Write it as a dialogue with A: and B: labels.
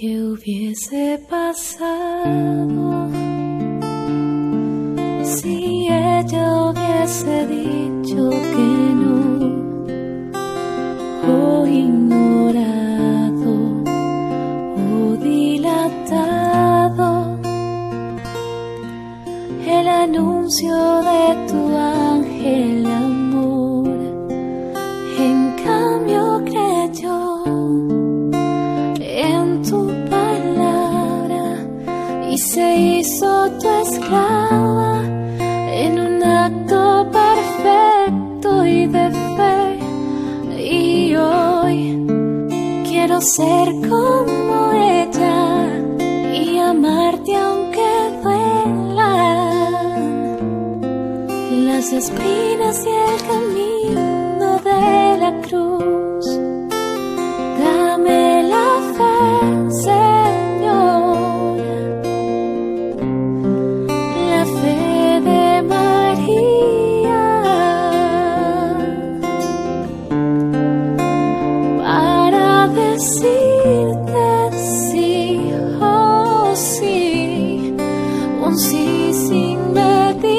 A: ¿Qué hubiese pasado si ella hubiese dicho que no, o ignorado o dilatado el anuncio de tu ángel de amor? En cambio creyó en tu palabra y se hizo tu esclava en un acto perfecto y de fe. Y hoy quiero ser como ella y amarte aunque duelan las espinas y el camino de la cruz. Dame la fe, Señor, la fe de María, para decirte sí, oh sí, un sí sin medir.